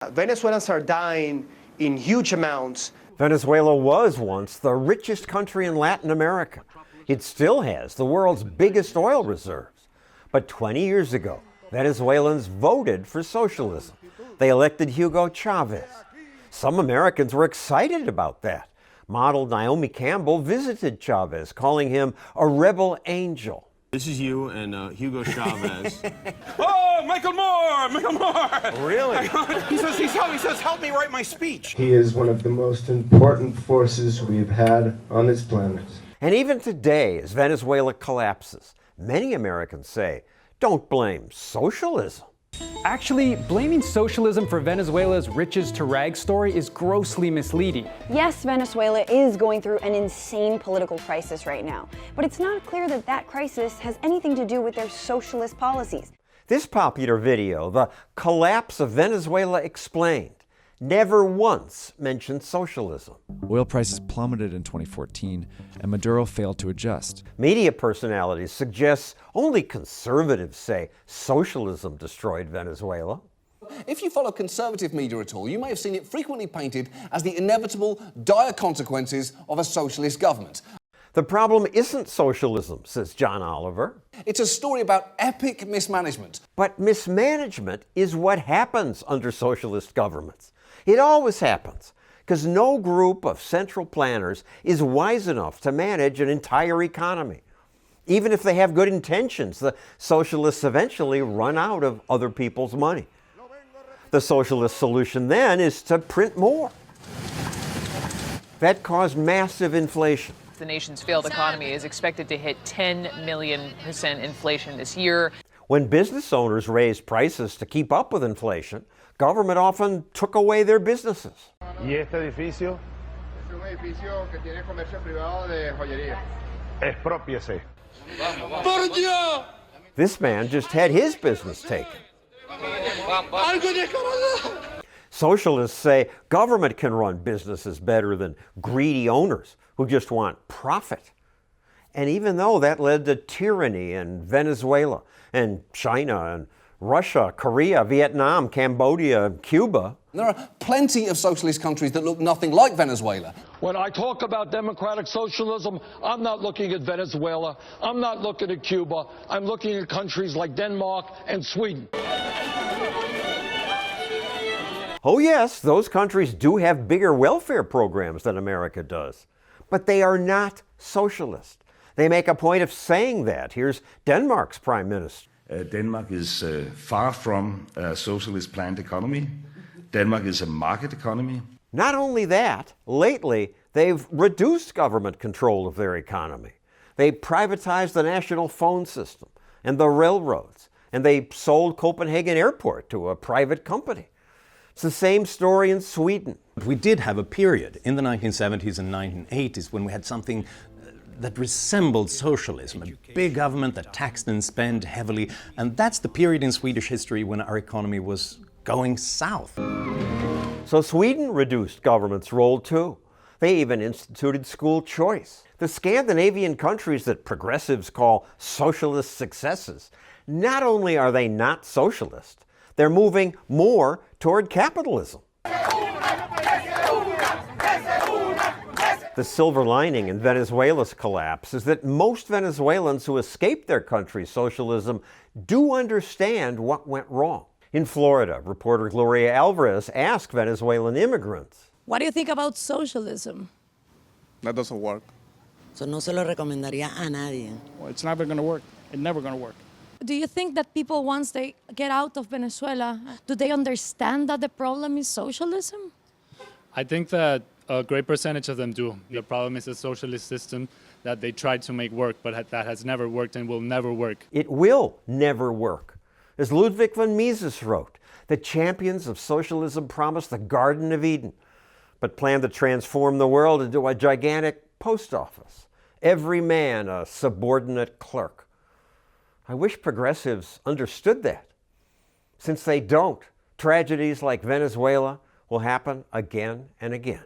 Venezuelans are dying in huge amounts. Venezuela was once the richest country in Latin America. It still has the world's biggest oil reserves. But 20 years ago, Venezuelans voted for socialism. They elected Hugo Chavez. Some Americans were excited about that. Model Naomi Campbell visited Chavez, calling him a rebel angel. This is you and Hugo Chavez. Oh, Michael Moore! Michael Moore! Really? He says, help me write my speech. He is one of the most important forces we've had on this planet. And even today, as Venezuela collapses, many Americans say, don't blame socialism. Actually, blaming socialism for Venezuela's riches to rags story is grossly misleading. Yes, Venezuela is going through an insane political crisis right now, but it's not clear that that crisis has anything to do with their socialist policies. This popular video, The Collapse of Venezuela Explained, never once mentioned socialism. Oil prices plummeted in 2014, and Maduro failed to adjust. Media personalities suggest only conservatives say socialism destroyed Venezuela. If you follow conservative media at all, you may have seen it frequently painted as the inevitable, dire consequences of a socialist government. The problem isn't socialism, says John Oliver. It's a story about epic mismanagement. But mismanagement is what happens under socialist governments. It always happens, because no group of central planners is wise enough to manage an entire economy. Even if they have good intentions, the socialists eventually run out of other people's money. The socialist solution then is to print more. That caused massive inflation. The nation's failed economy is expected to hit 10 million% inflation this year. When business owners raised prices to keep up with inflation, government often took away their businesses. ¿Y este edificio? Es un edificio que tiene comercio privado de joyería. Exprópiese. ¡Por Dios! This man just had his business taken. ¡Algo descarado! Socialists say government can run businesses better than greedy owners who just want profit. And even though that led to tyranny in Venezuela and China and Russia, Korea, Vietnam, Cambodia, Cuba. There are plenty of socialist countries that look nothing like Venezuela. When I talk about democratic socialism, I'm not looking at Venezuela, I'm not looking at Cuba, I'm looking at countries like Denmark and Sweden. Oh yes, those countries do have bigger welfare programs than America does. But they are not socialist. They make a point of saying that. Here's Denmark's prime minister. Denmark is far from a socialist planned economy. Denmark is a market economy. Not only that, lately they've reduced government control of their economy. They privatized the national phone system and the railroads, and they sold Copenhagen Airport to a private company. It's the same story in Sweden. We did have a period in the 1970s and 1980s when we had something that resembled socialism, a big government that taxed and spent heavily, and that's the period in Swedish history when our economy was going south. So Sweden reduced government's role too. They even instituted school choice. The Scandinavian countries that progressives call socialist successes, not only are they not socialist, they're moving more toward capitalism. The silver lining in Venezuela's collapse is that most Venezuelans who escaped their country's socialism do understand what went wrong. In Florida, reporter Gloria Alvarez asked Venezuelan immigrants, "What do you think about socialism?" That doesn't work. So no se lo recomendaría a nadie. Well, it's never going to work. It's never going to work. Do you think that people, once they get out of Venezuela, do they understand that the problem is socialism? I think that a great percentage of them do. The problem is a socialist system that they tried to make work, but that has never worked and will never work. It will never work. As Ludwig von Mises wrote, the champions of socialism promised the Garden of Eden, but planned to transform the world into a gigantic post office. Every man a subordinate clerk. I wish progressives understood that. Since they don't, tragedies like Venezuela will happen again and again.